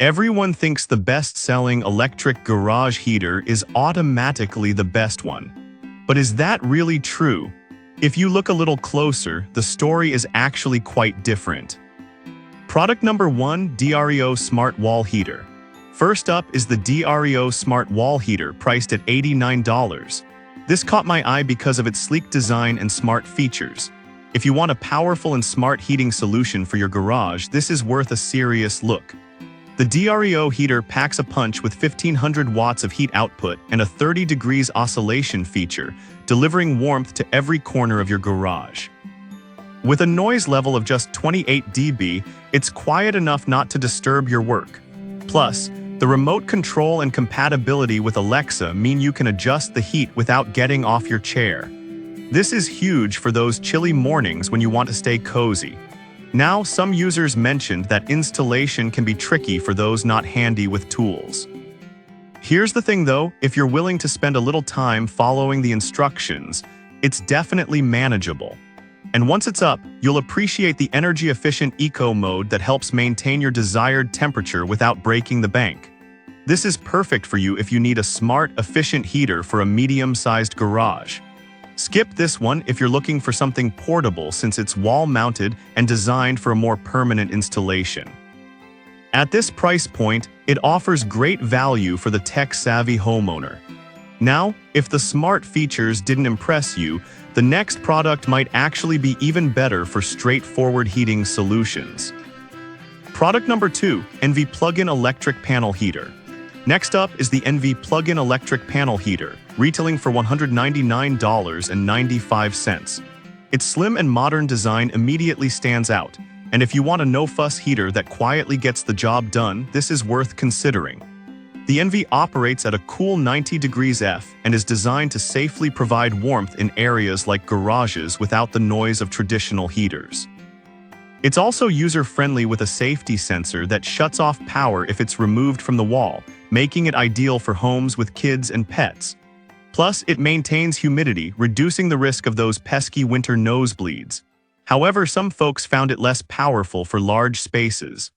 Everyone thinks the best-selling electric garage heater is automatically the best one. But is that really true? If you look a little closer, the story is actually quite different. Product number 1, DREO Smart Wall Heater. First up is the DREO Smart Wall Heater, priced at $89. This caught my eye because of its sleek design and smart features. If you want a powerful and smart heating solution for your garage, this is worth a serious look. The DREO heater packs a punch with 1500 watts of heat output and a 30 degrees oscillation feature, delivering warmth to every corner of your garage. With a noise level of just 28 dB, it's quiet enough not to disturb your work. Plus, the remote control and compatibility with Alexa mean you can adjust the heat without getting off your chair. This is huge for those chilly mornings when you want to stay cozy. Now, some users mentioned that installation can be tricky for those not handy with tools. Here's the thing though, if you're willing to spend a little time following the instructions, it's definitely manageable. And once it's up, you'll appreciate the energy-efficient eco mode that helps maintain your desired temperature without breaking the bank. This is perfect for you if you need a smart, efficient heater for a medium-sized garage. Skip this one if you're looking for something portable since it's wall-mounted and designed for a more permanent installation. At this price point, it offers great value for the tech-savvy homeowner. Now, if the smart features didn't impress you, the next product might actually be even better for straightforward heating solutions. Product number 2, NV Plug-in Electric Panel Heater. Next up is the NV Plug-in Electric Panel Heater, retailing for $199.95. Its slim and modern design immediately stands out, and if you want a no-fuss heater that quietly gets the job done, this is worth considering. The NV operates at a cool 90 degrees F and is designed to safely provide warmth in areas like garages without the noise of traditional heaters. It's also user-friendly with a safety sensor that shuts off power if it's removed from the wall, making it ideal for homes with kids and pets. Plus, it maintains humidity, reducing the risk of those pesky winter nosebleeds. However, some folks found it less powerful for large spaces.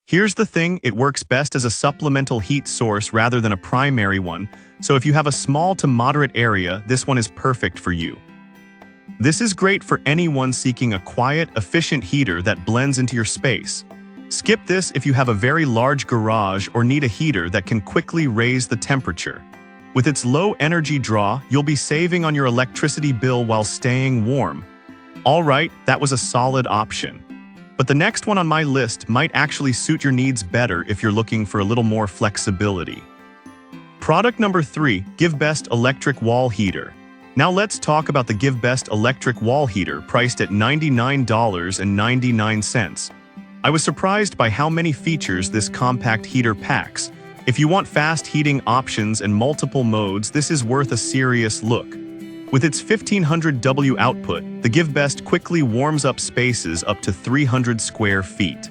Here's the thing, it works best as a supplemental heat source rather than a primary one, so if you have a small to moderate area, this one is perfect for you. This is great for anyone seeking a quiet, efficient heater that blends into your space. Skip this if you have a very large garage or need a heater that can quickly raise the temperature. With its low energy draw, you'll be saving on your electricity bill while staying warm. Alright, that was a solid option. But the next one on my list might actually suit your needs better if you're looking for a little more flexibility. Product number 3, GiveBest Electric Wall Heater. Now let's talk about the GiveBest Electric Wall Heater, priced at $99.99. I was surprised by how many features this compact heater packs. If you want fast heating options and multiple modes, this is worth a serious look. With its 1500 W output, the GiveBest quickly warms up spaces up to 300 square feet.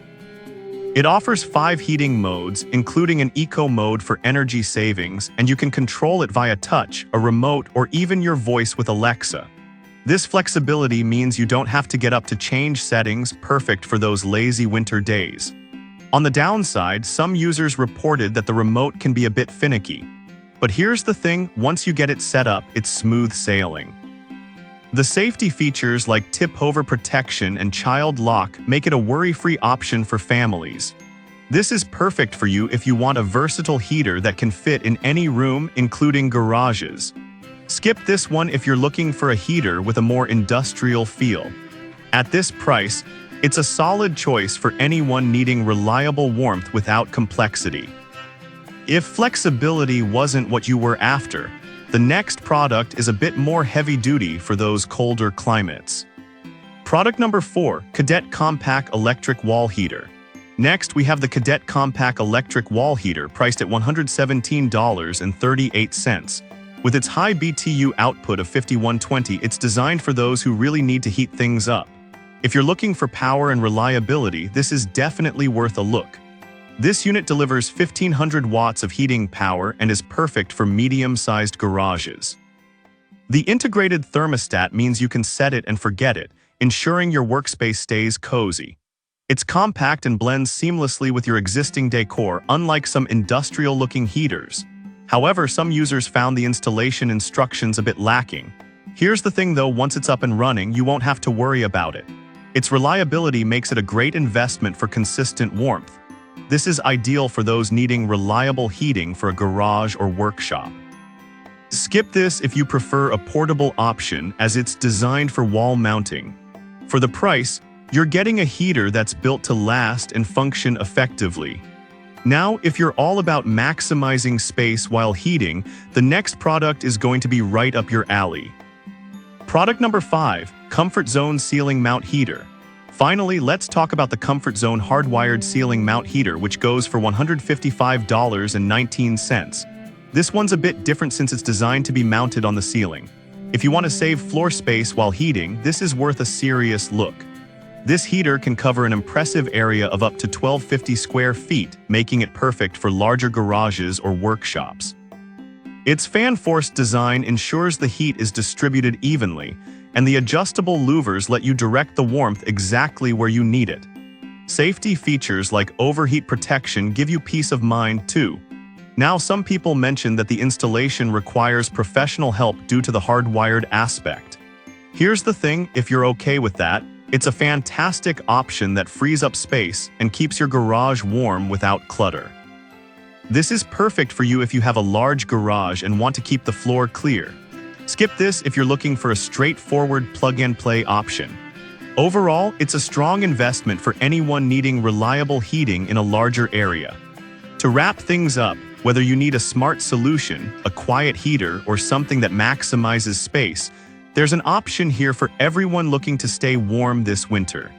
It offers 5 heating modes, including an eco mode for energy savings, and you can control it via touch, a remote, or even your voice with Alexa. This flexibility means you don't have to get up to change settings, perfect for those lazy winter days. On the downside, some users reported that the remote can be a bit finicky. But here's the thing, once you get it set up, it's smooth sailing. The safety features like tip-over protection and child lock make it a worry-free option for families. This is perfect for you if you want a versatile heater that can fit in any room, including garages. Skip this one if you're looking for a heater with a more industrial feel. At this price, it's a solid choice for anyone needing reliable warmth without complexity. If flexibility wasn't what you were after, the next product is a bit more heavy-duty for those colder climates. Product number 4, Cadet Compact Electric Wall Heater. Next, we have the Cadet Compact Electric Wall Heater, priced at $117.38. With its high BTU output of 5120, it's designed for those who really need to heat things up. If you're looking for power and reliability, this is definitely worth a look. This unit delivers 1500 watts of heating power and is perfect for medium-sized garages. The integrated thermostat means you can set it and forget it, ensuring your workspace stays cozy. It's compact and blends seamlessly with your existing decor, unlike some industrial-looking heaters. However, some users found the installation instructions a bit lacking. Here's the thing though, once it's up and running, you won't have to worry about it. Its reliability makes it a great investment for consistent warmth. This is ideal for those needing reliable heating for a garage or workshop. Skip this if you prefer a portable option, as it's designed for wall mounting. For the price, you're getting a heater that's built to last and function effectively. Now, if you're all about maximizing space while heating, the next product is going to be right up your alley. Product number 5, Comfort Zone Ceiling Mount Heater. Finally, let's talk about the Comfort Zone Hardwired Ceiling Mount Heater, which goes for $155.19. This one's a bit different since it's designed to be mounted on the ceiling. If you want to save floor space while heating, this is worth a serious look. This heater can cover an impressive area of up to 1,250 square feet, making it perfect for larger garages or workshops. Its fan-forced design ensures the heat is distributed evenly, and the adjustable louvers let you direct the warmth exactly where you need it. Safety features like overheat protection give you peace of mind too. Now, some people mention that the installation requires professional help due to the hardwired aspect. Here's the thing, if you're okay with that, it's a fantastic option that frees up space and keeps your garage warm without clutter. This is perfect for you if you have a large garage and want to keep the floor clear. Skip this if you're looking for a straightforward plug-and-play option. Overall, it's a strong investment for anyone needing reliable heating in a larger area. To wrap things up, whether you need a smart solution, a quiet heater, or something that maximizes space, there's an option here for everyone looking to stay warm this winter.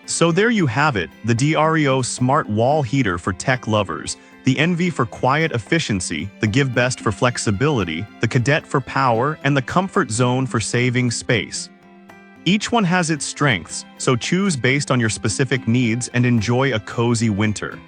So there you have it, the DREO Smart Wall Heater for tech lovers, the Envy for quiet efficiency, the Give Best for flexibility, the Cadet for power, and the Comfort Zone for saving space. Each one has its strengths, so choose based on your specific needs and enjoy a cozy winter.